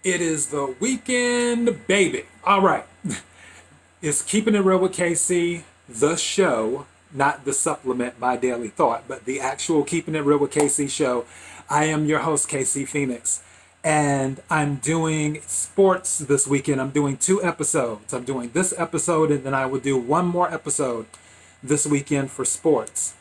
It is the weekend, baby. All right. It's Keeping It Real with KC, the show, not the supplement, My Daily Thought, but the actual Keeping It Real with KC show. I am your host, KC Phoenix, and I'm doing sports this weekend. I'm doing 2 episodes. I'm doing this episode, and then I will do one more episode this weekend for sports.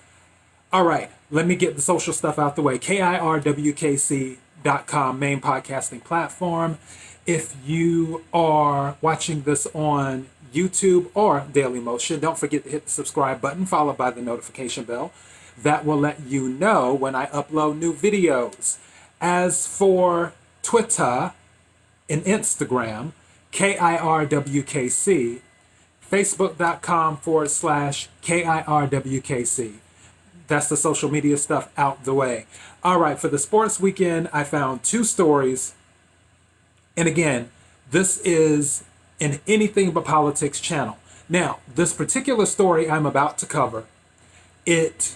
All right, let me get the social stuff out the way. KIRWKC.com, main podcasting platform. If you are watching this on YouTube or Daily Motion, don't forget to hit the subscribe button followed by the notification bell. That will let you know when I upload new videos. As for Twitter and Instagram, KIRWKC, Facebook.com/KIRWKC. That's the social media stuff out the way. All right, for the sports weekend, I found 2 stories. And again, this is an Anything But Politics channel. Now, this particular story I'm about to cover, it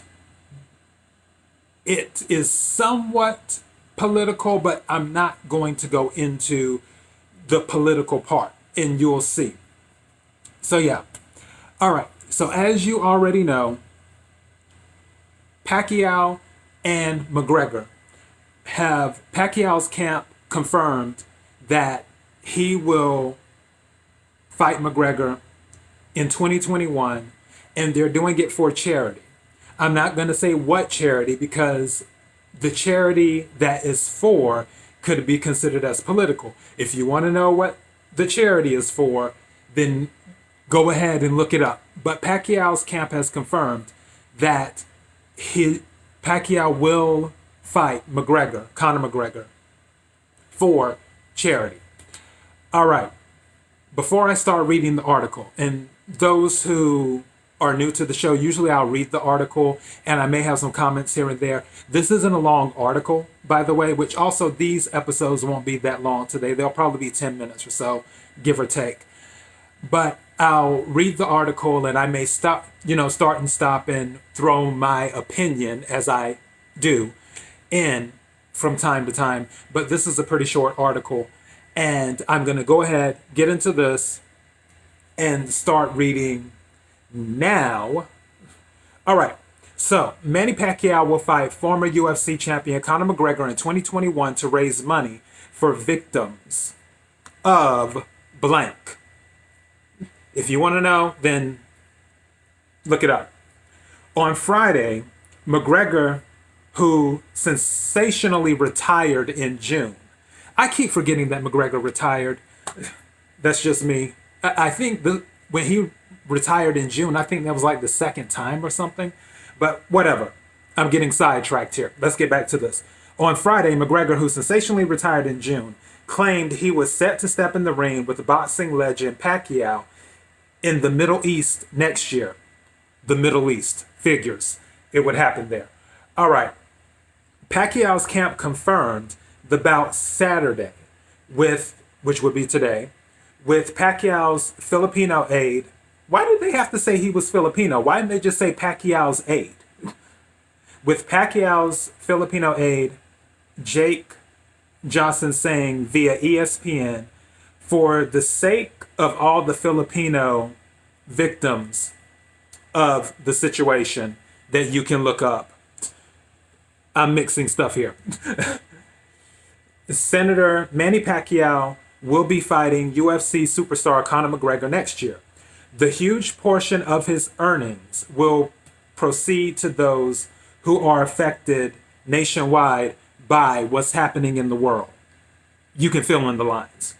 is somewhat political, but I'm not going to go into the political part, and you'll see. So yeah. All right. So as you already know, Pacquiao and McGregor have Pacquiao's camp confirmed that he will fight McGregor in 2021, and they're doing it for charity. I'm not going to say what charity because the charity that is for could be considered as political. If you want to know what the charity is for, then go ahead and look it up. But Pacquiao's camp has confirmed that Pacquiao will fight Conor McGregor, for charity. All right. Before I start reading the article, and those who are new to the show, usually I'll read the article and I may have some comments here and there. This isn't a long article, by the way, which also these episodes won't be that long today. They'll probably be 10 minutes or so, give or take. But I'll read the article and I may start and stop and throw my opinion as I do in from time to time. But this is a pretty short article. And I'm going to go ahead, get into this, and start reading now. All right. So, Manny Pacquiao will fight former UFC champion Conor McGregor in 2021 to raise money for victims of blank. If you want to know, then look it up. On Friday, McGregor, who sensationally retired in June. I keep forgetting that McGregor retired. That's just me. I think when he retired in June, I think that was like the second time or something. But whatever. I'm getting sidetracked here. Let's get back to this. On Friday, McGregor, who sensationally retired in June, claimed he was set to step in the ring with the boxing legend Pacquiao in the Middle East next year. The Middle East figures. It would happen there. All right. Pacquiao's camp confirmed the bout Saturday, which would be today, with Pacquiao's Filipino aide. Why did they have to say he was Filipino? Why didn't they just say Pacquiao's aide? With Pacquiao's Filipino aide, Jake Johnson, saying via ESPN, for the sake of all the Filipino victims of the situation that you can look up. I'm mixing stuff here. Senator Manny Pacquiao will be fighting UFC superstar Conor McGregor next year. The huge portion of his earnings will proceed to those who are affected nationwide by what's happening in the world. You can fill in the lines.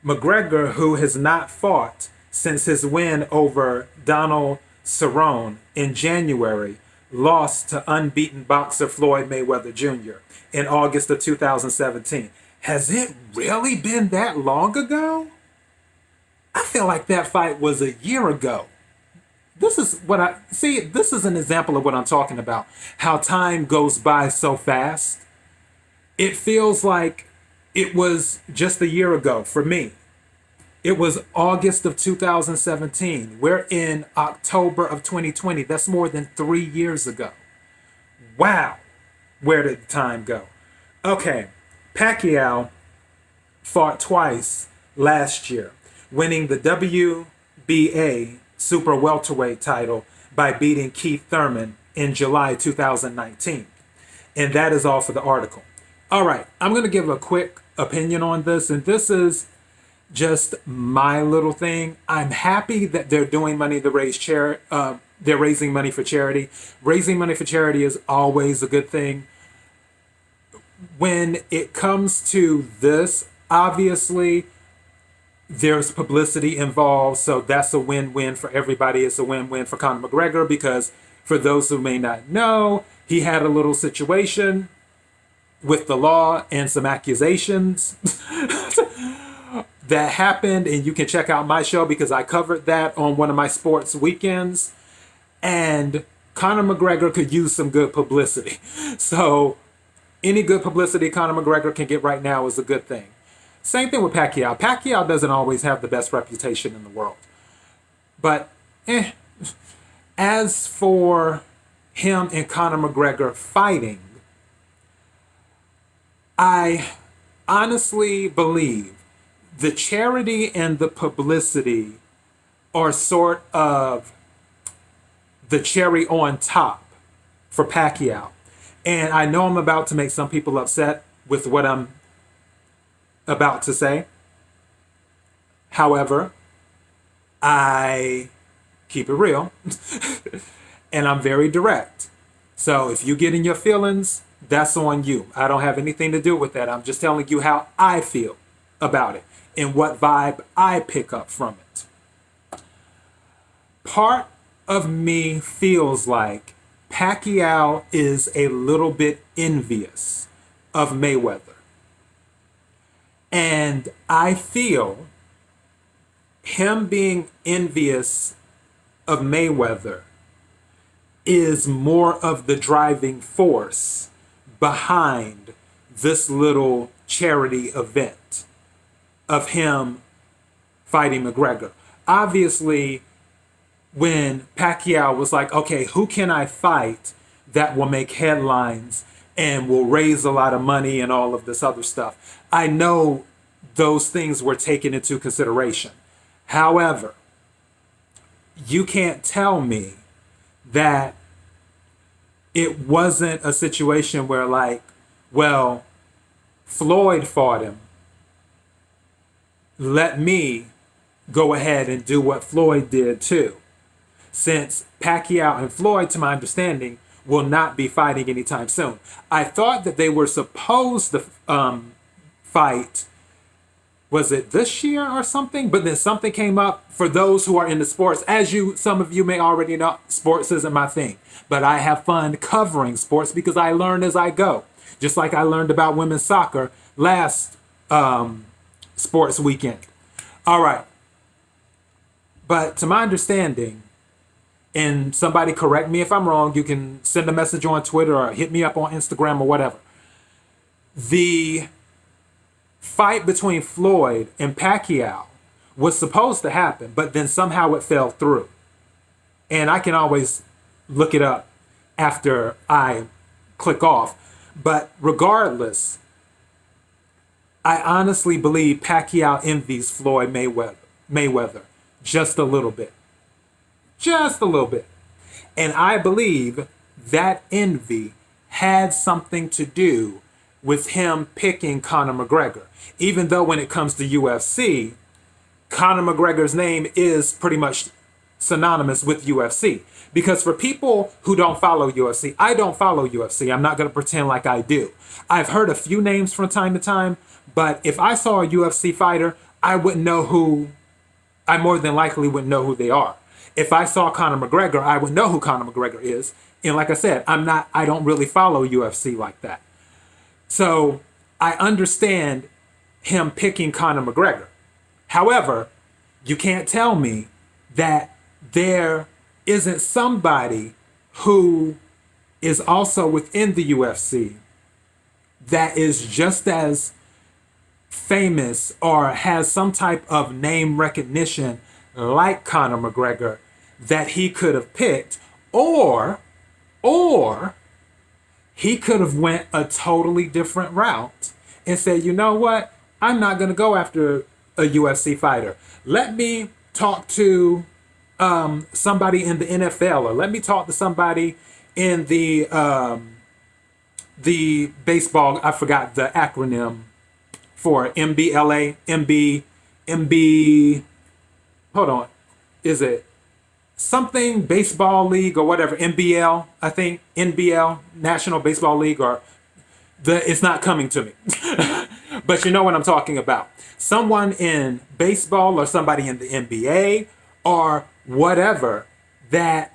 McGregor, who has not fought since his win over Donald Cerrone in January, lost to unbeaten boxer Floyd Mayweather Jr. in August of 2017. Has it really been that long ago? I feel like that fight was a year ago. This is an example of what I'm talking about. How time goes by so fast. It feels like it was just a year ago for me. It was August of 2017. We're in October of 2020. That's more than 3 years ago. Wow. Where did the time go? Okay. Pacquiao fought twice last year, winning the WBA super welterweight title by beating Keith Thurman in July 2019. And that is all for the article. All right, I'm going to give a quick opinion on this, and this is just my little thing. I'm happy that they're doing money to raise charity. They're raising money for charity. Raising money for charity is always a good thing. When it comes to this, obviously, there's publicity involved, so that's a win-win for everybody. It's a win-win for Conor McGregor because, for those who may not know, he had a little situation with the law and some accusations that happened, and you can check out my show because I covered that on one of my sports weekends. And Conor McGregor could use some good publicity. So any good publicity Conor McGregor can get right now is a good thing. Same thing with Pacquiao. Pacquiao doesn't always have the best reputation in the world. But as for him and Conor McGregor fighting, I honestly believe the charity and the publicity are sort of the cherry on top for Pacquiao. And I know I'm about to make some people upset with what I'm about to say. However, I keep it real and I'm very direct. So if you get in your feelings, that's on you. I don't have anything to do with that. I'm just telling you how I feel about it and what vibe I pick up from it. Part of me feels like Pacquiao is a little bit envious of Mayweather. And I feel him being envious of Mayweather is more of the driving force behind this little charity event of him fighting McGregor. Obviously, when Pacquiao was like, okay, who can I fight that will make headlines and will raise a lot of money and all of this other stuff, I know those things were taken into consideration. However, you can't tell me that it wasn't a situation where, like, well, Floyd fought him. Let me go ahead and do what Floyd did too. Since Pacquiao and Floyd, to my understanding, will not be fighting anytime soon. I thought that they were supposed to fight, was it this year or something? But then something came up. For those who are into sports, some of you may already know, sports isn't my thing. But I have fun covering sports because I learn as I go. Just like I learned about women's soccer last sports weekend. All right. But to my understanding, and somebody correct me if I'm wrong, you can send a message on Twitter or hit me up on Instagram or whatever. The fight between Floyd and Pacquiao was supposed to happen, but then somehow it fell through. And I can always look it up after I click off. But regardless, I honestly believe Pacquiao envies Floyd Mayweather just a little bit. Just a little bit. And I believe that envy had something to do with him picking Conor McGregor. Even though when it comes to UFC, Conor McGregor's name is pretty much synonymous with UFC. Because for people who don't follow UFC, I don't follow UFC. I'm not going to pretend like I do. I've heard a few names from time to time, but if I saw a UFC fighter, I more than likely wouldn't know who they are. If I saw Conor McGregor, I would know who Conor McGregor is. And like I said, I don't really follow UFC like that. So I understand him picking Conor McGregor. However, you can't tell me that there isn't somebody who is also within the UFC that is just as famous or has some type of name recognition like Conor McGregor that he could have picked, or he could have went a totally different route and said, you know what, I'm not going to go after a UFC fighter. Let me talk to somebody in the NFL, or let me talk to somebody in the baseball. I forgot the acronym for MBLA, MB. Hold on, is it something baseball league or whatever? NBL, I think NBL, National Baseball League, or it's not coming to me. But you know what I'm talking about. Someone in baseball or somebody in the NBA or whatever that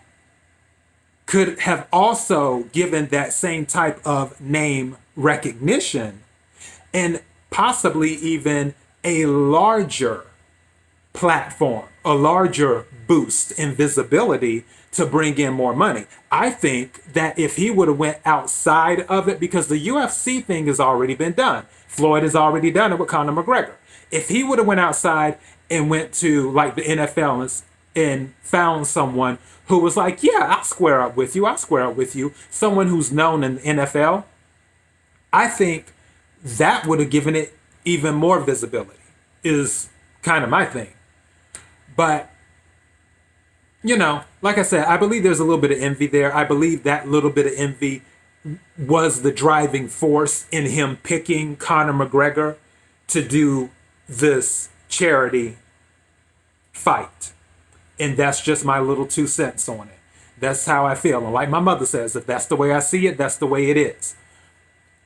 could have also given that same type of name recognition, and possibly even a larger platform, a larger boost in visibility to bring in more money. I think that if he would have went outside of it, because the UFC thing has already been done. Floyd has already done it with Conor McGregor. If he would have went outside and went to like the NFL and found someone who was like, yeah, I'll square up with you. I'll square up with you. Someone who's known in the NFL, I think that would have given it even more visibility, is kind of my thing. But, you know, like I said, I believe there's a little bit of envy there. I believe that little bit of envy was the driving force in him picking Conor McGregor to do this charity fight. And that's just my little 2 cents on it. That's how I feel. And like my mother says, if that's the way I see it, that's the way it is.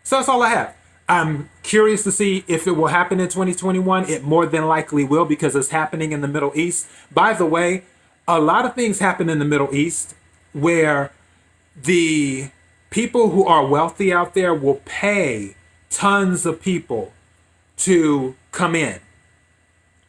So that's all I have. I'm curious to see if it will happen in 2021. It more than likely will, because it's happening in the Middle East. By the way, a lot of things happen in the Middle East where the people who are wealthy out there will pay tons of people to come in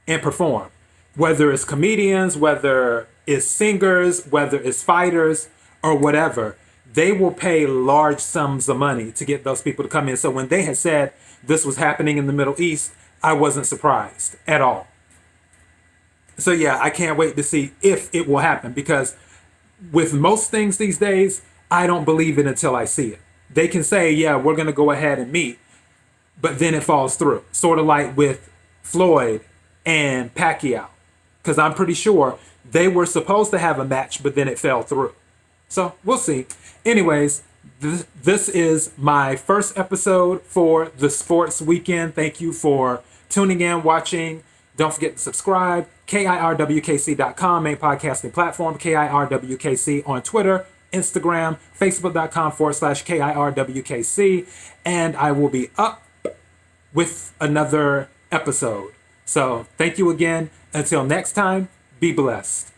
and perform. Whether it's comedians, whether it's singers, whether it's fighters, or whatever. They will pay large sums of money to get those people to come in. So when they had said this was happening in the Middle East, I wasn't surprised at all. So yeah, I can't wait to see if it will happen, because with most things these days, I don't believe it until I see it. They can say, yeah, we're going to go ahead and meet, but then it falls through. Sort of like with Floyd and Pacquiao, because I'm pretty sure they were supposed to have a match, but then it fell through. So we'll see. Anyways, this is my first episode for the sports weekend. Thank you for tuning in, watching. Don't forget to subscribe. KIRWKC.com, main podcasting platform. KIRWKC on Twitter, Instagram, Facebook.com/KIRWKC. And I will be up with another episode. So thank you again. Until next time, be blessed.